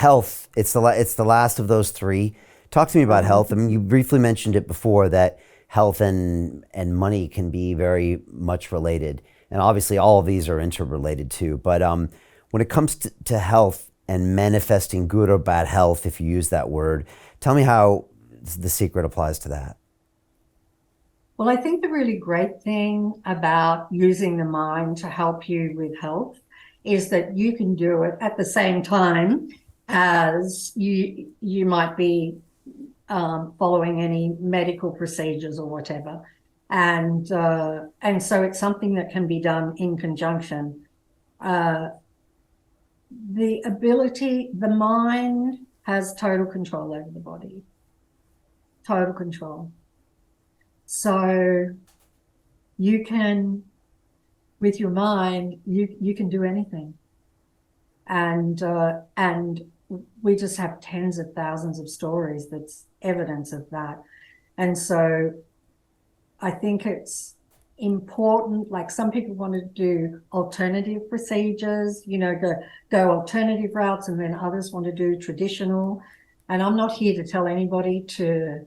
health, it's the last of those three. Talk to me about health. I mean, you briefly mentioned it before that health and money can be very much related, and obviously all of these are interrelated too. But when it comes to health and manifesting good or bad health, if you use that word, tell me how the secret applies to that. Well, I think the really great thing about using the mind to help you with health is that you can do it at the same time as you might be following any medical procedures or whatever. And so it's something that can be done in conjunction. The mind has total control over the body, total control. So you can, with your mind, you can do anything. And we just have tens of thousands of stories that's evidence of that. And so I think it's important, like some people want to do alternative procedures, go alternative routes, and then others want to do traditional. And I'm not here to tell anybody to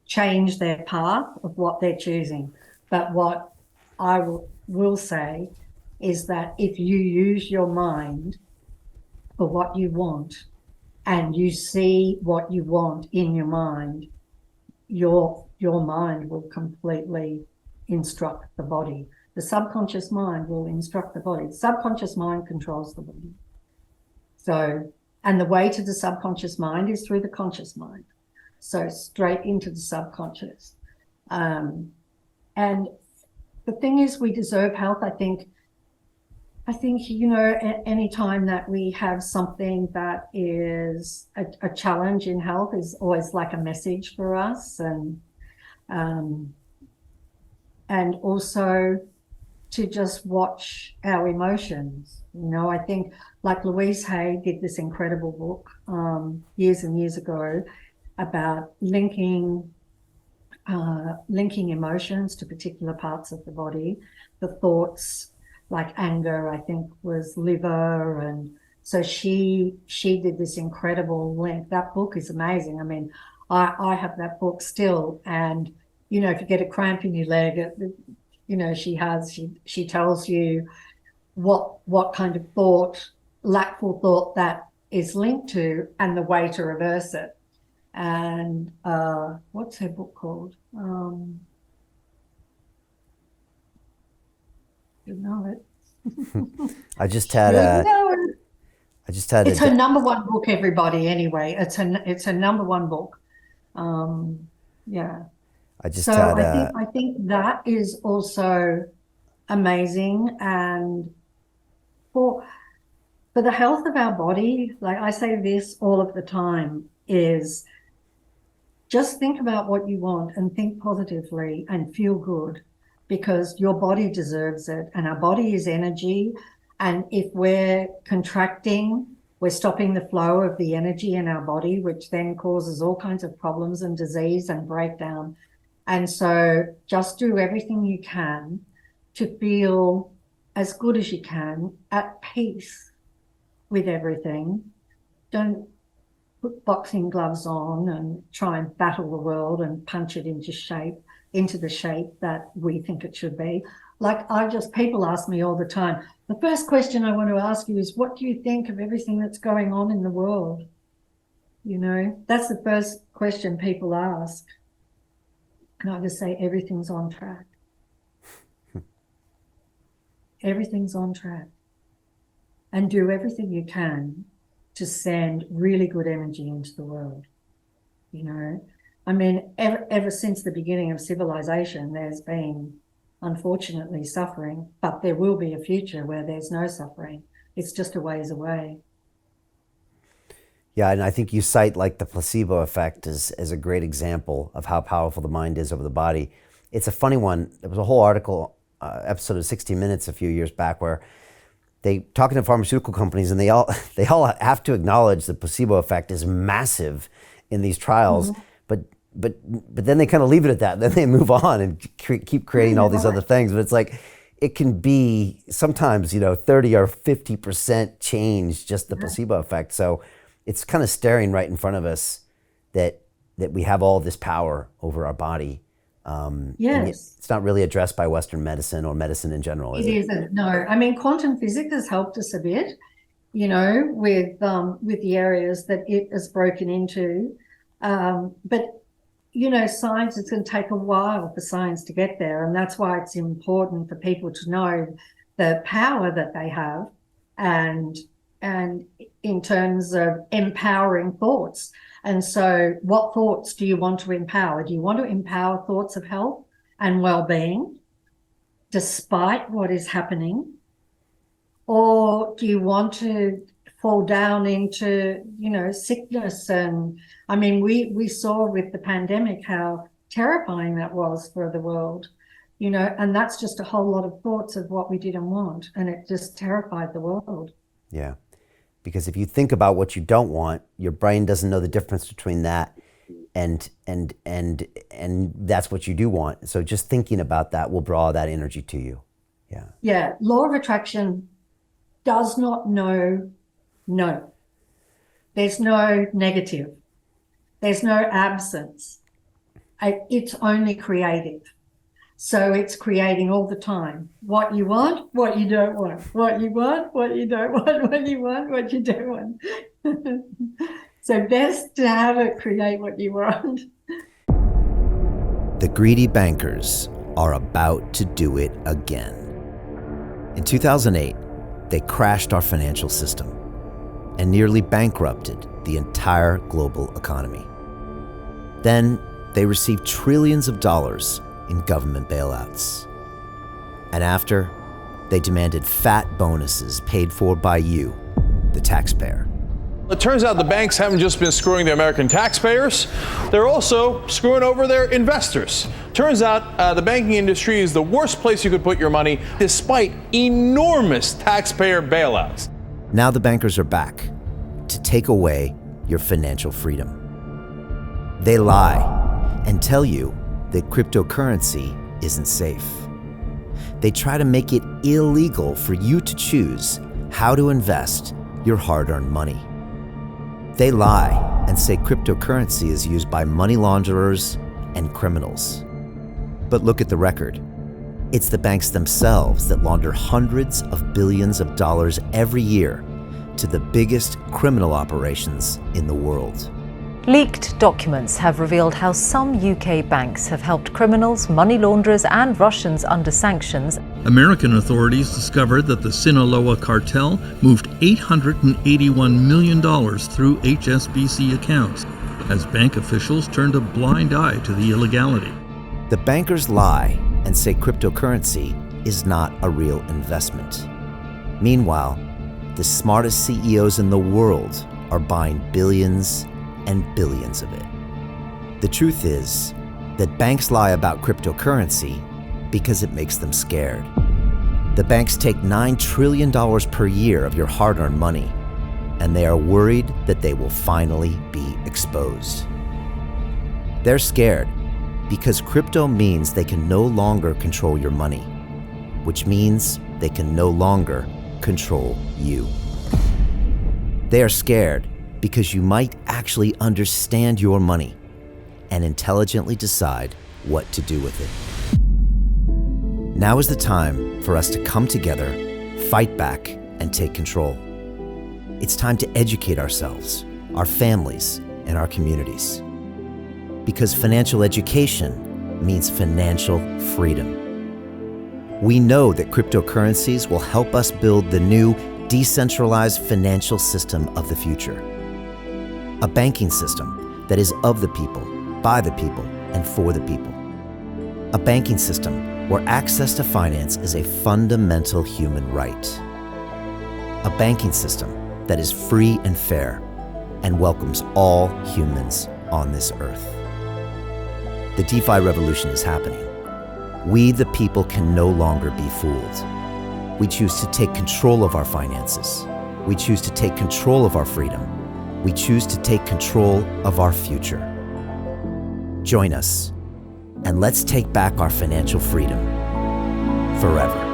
change their path of what they're choosing. But what I will say is that if you use your mind for what you want and you see what you want in your mind, your mind will completely instruct the body. The subconscious mind will instruct the body. The subconscious mind controls the body. So, and the way to the subconscious mind is through the conscious mind. So straight into the subconscious. And the thing is, we deserve health. I think, any time that we have something that is a challenge in health is always like a message for us. And also to just watch our emotions. I think like Louise Hay did this incredible book years and years ago about linking emotions to particular parts of the body. The thoughts, like anger, I think was liver, and so she did this incredible link. That book is amazing. I mean, I have that book still, and if you get a cramp in your leg, she tells you what kind of thought, lackful thought that is linked to, and the way to reverse it. And what's her book called? You know it. I just had It's her number one book, everybody. Anyway, it's her number one book. Yeah. I think that is also amazing, and for the health of our body, like I say this all of the time, is just think about what you want and think positively and feel good, because your body deserves it, and our body is energy. And if we're contracting, we're stopping the flow of the energy in our body, which then causes all kinds of problems and disease and breakdown. And so just do everything you can to feel as good as you can, at peace with everything. Don't put boxing gloves on and try and battle the world and punch it into the shape that we think it should be. Like people ask me all the time, the first question I want to ask you is, what do you think of everything that's going on in the world? That's the first question people ask. And I just say, everything's on track. Everything's on track. And do everything you can to send really good energy into the world. I mean, ever since the beginning of civilization, there's been, unfortunately, suffering, but there will be a future where there's no suffering. It's just a ways away. Yeah, and I think you cite like the placebo effect as a great example of how powerful the mind is over the body. It's a funny one. There was a whole article, episode of 60 Minutes a few years back, where they talking to pharmaceutical companies, and they all have to acknowledge the placebo effect is massive in these trials. Mm-hmm. But then they kind of leave it at that. Then they move on and keep creating all these other things. But it's like, it can be sometimes 30 or 50% change, just the placebo effect. So it's kind of staring right in front of us that we have all this power over our body. And Yes. it's not really addressed by Western medicine or medicine in general, is it? It isn't. No, I mean, quantum physics has helped us a bit, with the areas that it has broken into. But science, it's going to take a while for science to get there, and that's why it's important for people to know the power that they have, and in terms of empowering thoughts. And so, what thoughts do you want to empower? Do you want to empower thoughts of health and well-being, despite what is happening? Or do you want to fall down into, sickness? And I mean, we saw with the pandemic how terrifying that was for the world, and that's just a whole lot of thoughts of what we didn't want. And it just terrified the world. Yeah. Because if you think about what you don't want, your brain doesn't know the difference between that and that's what you do want. So just thinking about that will draw that energy to you. Yeah. Yeah. Law of attraction does not know no. There's no negative. There's no absence. It's only creative. So it's creating all the time what you want, what you don't want, what you want, what you don't want, what you want, what you don't want. So best to have it create what you want. The greedy bankers are about to do it again. In 2008, they crashed our financial system and nearly bankrupted the entire global economy. Then they received trillions of dollars in government bailouts. And after, they demanded fat bonuses paid for by you, the taxpayer. It turns out the banks haven't just been screwing the American taxpayers, they're also screwing over their investors. Turns out the banking industry is the worst place you could put your money, despite enormous taxpayer bailouts. Now the bankers are back to take away your financial freedom. They lie and tell you that cryptocurrency isn't safe. They try to make it illegal for you to choose how to invest your hard-earned money. They lie and say cryptocurrency is used by money launderers and criminals. But look at the record. It's the banks themselves that launder hundreds of billions of dollars every year to the biggest criminal operations in the world. Leaked documents have revealed how some UK banks have helped criminals, money launderers and Russians under sanctions. American authorities discovered that the Sinaloa cartel moved $881 million through HSBC accounts as bank officials turned a blind eye to the illegality. The bankers lie and say cryptocurrency is not a real investment. Meanwhile, the smartest CEOs in the world are buying billions and billions of it. The truth is that banks lie about cryptocurrency because it makes them scared. The banks take $9 trillion per year of your hard-earned money, and they are worried that they will finally be exposed. They're scared because crypto means they can no longer control your money, which means they can no longer control you. They are scared because you might actually understand your money and intelligently decide what to do with it. Now is the time for us to come together, fight back, and take control. It's time to educate ourselves, our families, and our communities. Because financial education means financial freedom. We know that cryptocurrencies will help us build the new decentralized financial system of the future. A banking system that is of the people, by the people, and for the people. A banking system where access to finance is a fundamental human right. A banking system that is free and fair and welcomes all humans on this earth. The DeFi revolution is happening. We, the people, can no longer be fooled. We choose to take control of our finances. We choose to take control of our freedom. We choose to take control of our future. Join us, and let's take back our financial freedom forever.